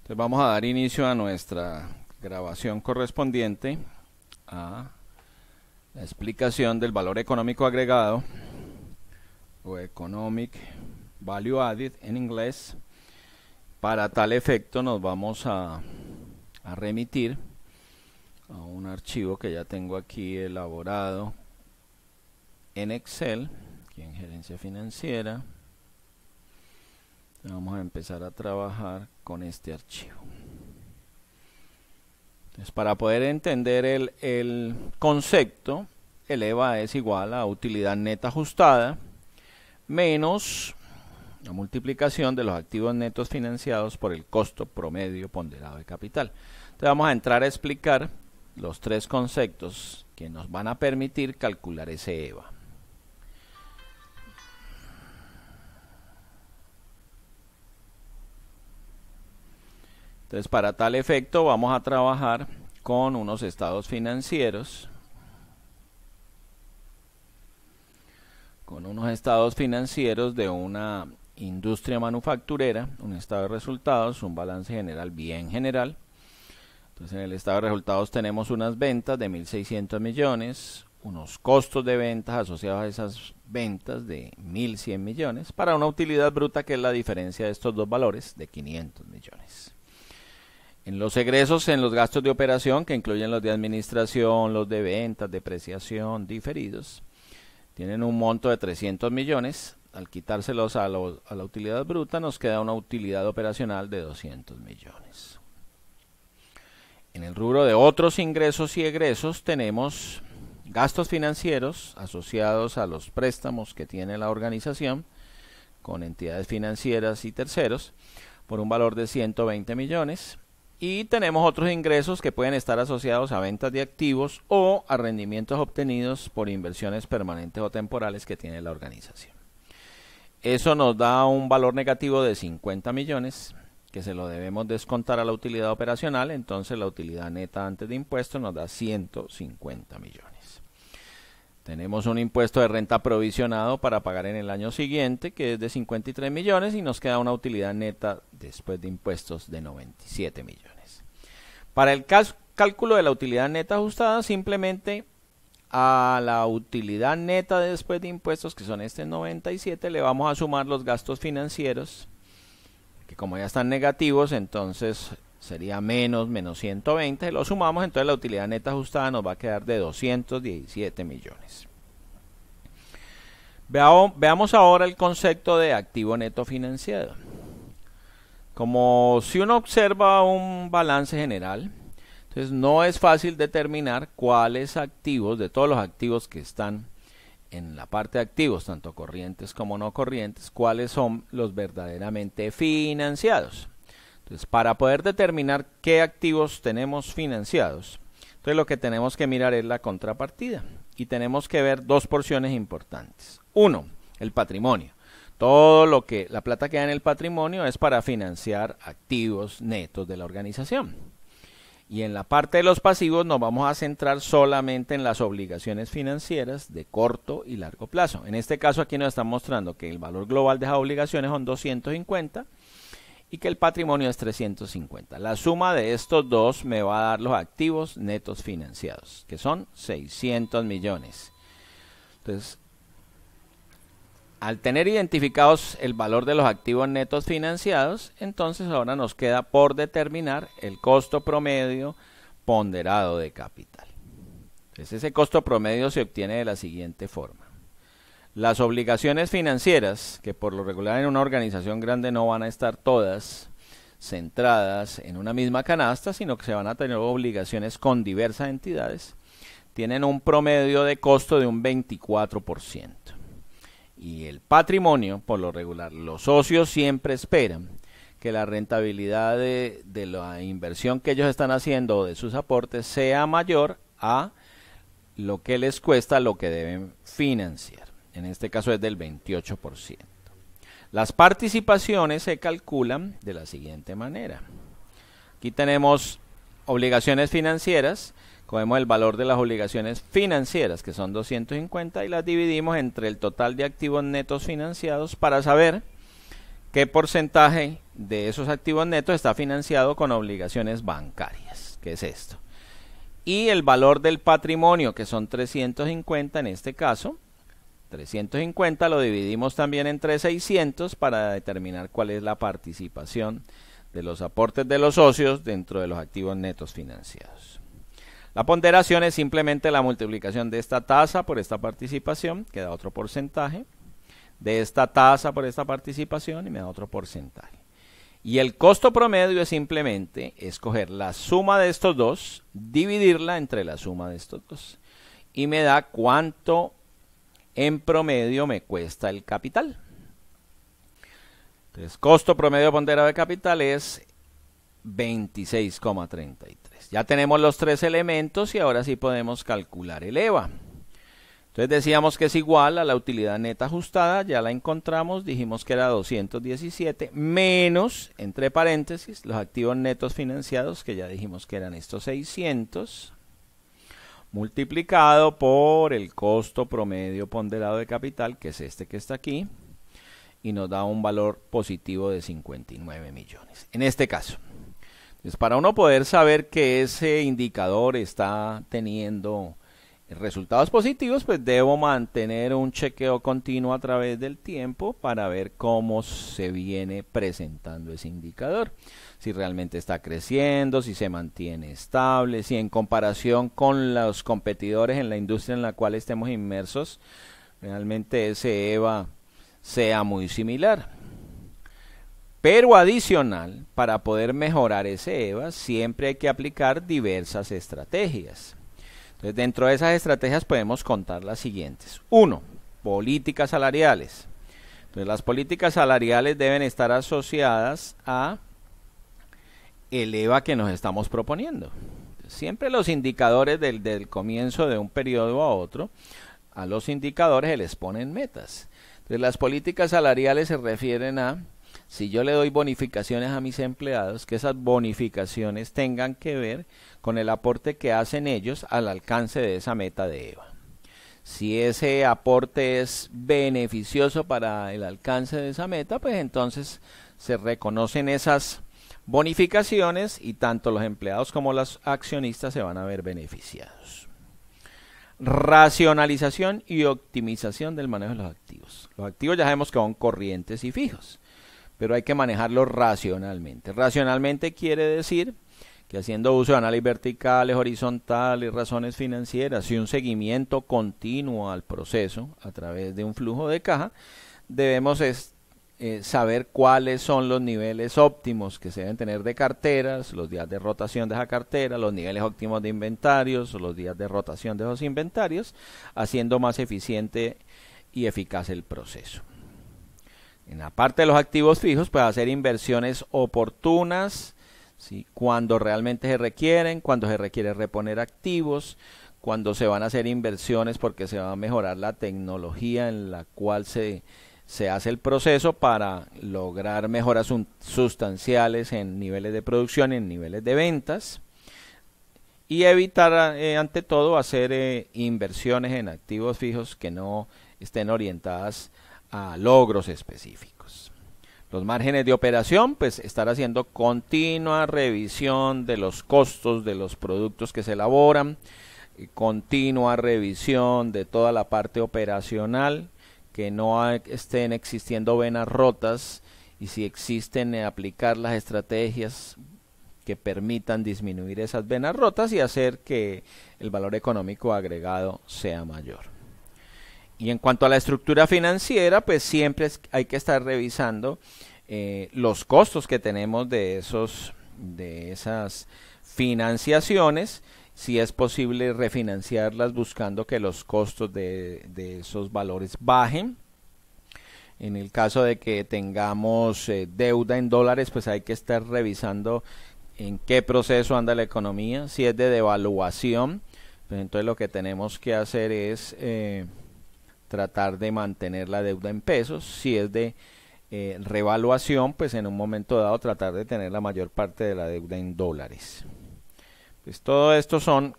Entonces vamos a dar inicio a nuestra grabación correspondiente a la explicación del valor económico agregado o Economic Value Added en inglés. Para tal efecto nos vamos a remitir a un archivo que ya tengo aquí elaborado en Excel, aquí en gerencia financiera. Vamos a empezar a trabajar con este archivo. Entonces, para poder entender el concepto, el EVA es igual a utilidad neta ajustada menos la multiplicación de los activos netos financiados por el costo promedio ponderado de capital. Entonces vamos a entrar a explicar los tres conceptos que nos van a permitir calcular ese EVA. Entonces, para tal efecto vamos a trabajar con unos estados financieros. Con unos estados financieros de una industria manufacturera, un estado de resultados, un balance general bien general. Entonces, en el estado de resultados tenemos unas ventas de 1.600 millones, unos costos de ventas asociados a esas ventas de 1.100 millones, para una utilidad bruta que es la diferencia de estos dos valores de 500 millones. En los egresos, en los gastos de operación, que incluyen los de administración, los de ventas, depreciación, diferidos, tienen un monto de 300 millones. Al quitárselos a la utilidad bruta, nos queda una utilidad operacional de 200 millones. En el rubro de otros ingresos y egresos, tenemos gastos financieros asociados a los préstamos que tiene la organización con entidades financieras y terceros, por un valor de 120 millones. Y tenemos otros ingresos que pueden estar asociados a ventas de activos o a rendimientos obtenidos por inversiones permanentes o temporales que tiene la organización. Eso nos da un valor negativo de 50 millones que se lo debemos descontar a la utilidad operacional. Entonces la utilidad neta antes de impuestos nos da 150 millones. Tenemos un impuesto de renta provisionado para pagar en el año siguiente, que es de 53 millones, y nos queda una utilidad neta después de impuestos de 97 millones. Para el cálculo de la utilidad neta ajustada, simplemente a la utilidad neta después de impuestos, que son 97, le vamos a sumar los gastos financieros, que como ya están negativos, entonces sería menos 120, lo sumamos, entonces la utilidad neta ajustada nos va a quedar de 217 millones. Veamos ahora el concepto de activo neto financiado. Como si uno observa un balance general, entonces no es fácil determinar cuáles activos, de todos los activos que están en la parte de activos, tanto corrientes como no corrientes, cuáles son los verdaderamente financiados. Entonces, para poder determinar qué activos tenemos financiados, entonces lo que tenemos que mirar es la contrapartida. Y tenemos que ver dos porciones importantes. Uno, el patrimonio. Todo lo que la plata que da en el patrimonio es para financiar activos netos de la organización. Y en la parte de los pasivos nos vamos a centrar solamente en las obligaciones financieras de corto y largo plazo. En este caso aquí nos están mostrando que el valor global de esas obligaciones son 250 y que el patrimonio es 350. La suma de estos dos me va a dar los activos netos financiados, que son 600 millones. Entonces, al tener identificados el valor de los activos netos financiados, entonces ahora nos queda por determinar el costo promedio ponderado de capital. Entonces, ese costo promedio se obtiene de la siguiente forma. Las obligaciones financieras, que por lo regular en una organización grande no van a estar todas centradas en una misma canasta, sino que se van a tener obligaciones con diversas entidades, tienen un promedio de costo de un 24%. Y el patrimonio, por lo regular, los socios siempre esperan que la rentabilidad de la inversión que ellos están haciendo o de sus aportes sea mayor a lo que les cuesta lo que deben financiar. En este caso es del 28%. Las participaciones se calculan de la siguiente manera. Aquí tenemos obligaciones financieras, cogemos el valor de las obligaciones financieras, que son 250, y las dividimos entre el total de activos netos financiados para saber qué porcentaje de esos activos netos está financiado con obligaciones bancarias, que es esto. Y el valor del patrimonio, que son 350 en este caso. 350 lo dividimos también entre 600 para determinar cuál es la participación de los aportes de los socios dentro de los activos netos financiados. La ponderación es simplemente la multiplicación de esta tasa por esta participación, que da otro porcentaje, de esta tasa por esta participación y me da otro porcentaje. Y el costo promedio es simplemente escoger la suma de estos dos, dividirla entre la suma de estos dos, y me da cuánto en promedio me cuesta el capital. Entonces, costo promedio ponderado de capital es 26,33. Ya tenemos los tres elementos y ahora sí podemos calcular el EVA. Entonces decíamos que es igual a la utilidad neta ajustada, ya la encontramos, dijimos que era 217, menos, entre paréntesis, los activos netos financiados, que ya dijimos que eran estos 600, multiplicado por el costo promedio ponderado de capital, que es este que está aquí, y nos da un valor positivo de 59 millones. En este caso, pues para uno poder saber que ese indicador está teniendo resultados positivos, pues debo mantener un chequeo continuo a través del tiempo para ver cómo se viene presentando ese indicador. Si realmente está creciendo, si se mantiene estable, si en comparación con los competidores en la industria en la cual estemos inmersos, realmente ese EVA sea muy similar. Pero adicional, para poder mejorar ese EVA, siempre hay que aplicar diversas estrategias. Entonces, dentro de esas estrategias podemos contar las siguientes. 1. Políticas salariales. Entonces, las políticas salariales deben estar asociadas a el EVA que nos estamos proponiendo. Siempre los indicadores del comienzo de un periodo a otro, a los indicadores se les ponen metas. Entonces, las políticas salariales se refieren a, si yo le doy bonificaciones a mis empleados, que esas bonificaciones tengan que ver con el aporte que hacen ellos al alcance de esa meta de EVA. Si ese aporte es beneficioso para el alcance de esa meta, pues entonces se reconocen esas bonificaciones y tanto los empleados como los accionistas se van a ver beneficiados. Racionalización y optimización del manejo de los activos. Los activos ya sabemos que son corrientes y fijos, pero hay que manejarlos racionalmente. Racionalmente quiere decir que haciendo uso de análisis verticales, horizontales, razones financieras y un seguimiento continuo al proceso a través de un flujo de caja, debemos saber cuáles son los niveles óptimos que se deben tener de carteras, los días de rotación de esa cartera, los niveles óptimos de inventarios, o los días de rotación de esos inventarios, haciendo más eficiente y eficaz el proceso. En la parte de los activos fijos, pues hacer inversiones oportunas, ¿sí?, cuando realmente se requieren, cuando se requiere reponer activos, cuando se van a hacer inversiones porque se va a mejorar la tecnología en la cual se hace el proceso para lograr mejoras sustanciales en niveles de producción y en niveles de ventas. Y evitar, ante todo, hacer inversiones en activos fijos que no estén orientadas a logros específicos. Los márgenes de operación, pues estar haciendo continua revisión de los costos de los productos que se elaboran, continua revisión de toda la parte operacional, que no estén existiendo venas rotas, y si existen, aplicar las estrategias que permitan disminuir esas venas rotas y hacer que el valor económico agregado sea mayor. Y en cuanto a la estructura financiera, pues siempre hay que estar revisando los costos que tenemos de esas financiaciones, si es posible refinanciarlas buscando que los costos de esos valores bajen. En el caso de que tengamos deuda en dólares, pues hay que estar revisando en qué proceso anda la economía. Si es de devaluación, pues entonces lo que tenemos que hacer es tratar de mantener la deuda en pesos. Si es de revaluación, pues en un momento dado tratar de tener la mayor parte de la deuda en dólares. Pues todo esto son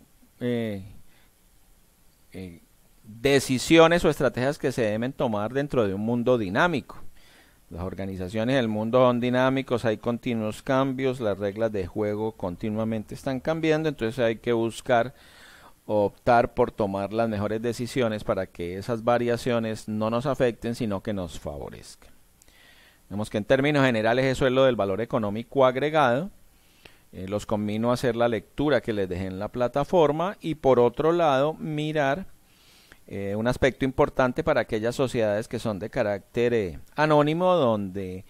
decisiones o estrategias que se deben tomar dentro de un mundo dinámico. Las organizaciones del mundo son dinámicos, hay continuos cambios, las reglas de juego continuamente están cambiando, entonces hay que buscar optar por tomar las mejores decisiones para que esas variaciones no nos afecten, sino que nos favorezcan. Vemos que en términos generales eso es lo del valor económico agregado. Los conmino a hacer la lectura que les dejé en la plataforma y por otro lado mirar un aspecto importante para aquellas sociedades que son de carácter anónimo, donde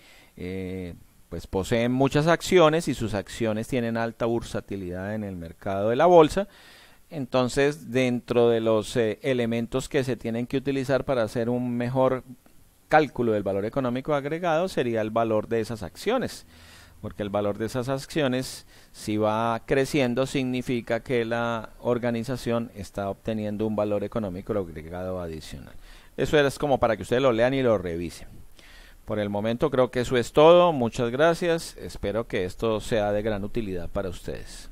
pues poseen muchas acciones y sus acciones tienen alta bursatilidad en el mercado de la bolsa. Entonces, dentro de los elementos que se tienen que utilizar para hacer un mejor cálculo del valor económico agregado sería el valor de esas acciones, porque el valor de esas acciones, si va creciendo, significa que la organización está obteniendo un valor económico agregado adicional. Eso es como para que ustedes lo lean y lo revisen. Por el momento creo que eso es todo. Muchas gracias. Espero que esto sea de gran utilidad para ustedes.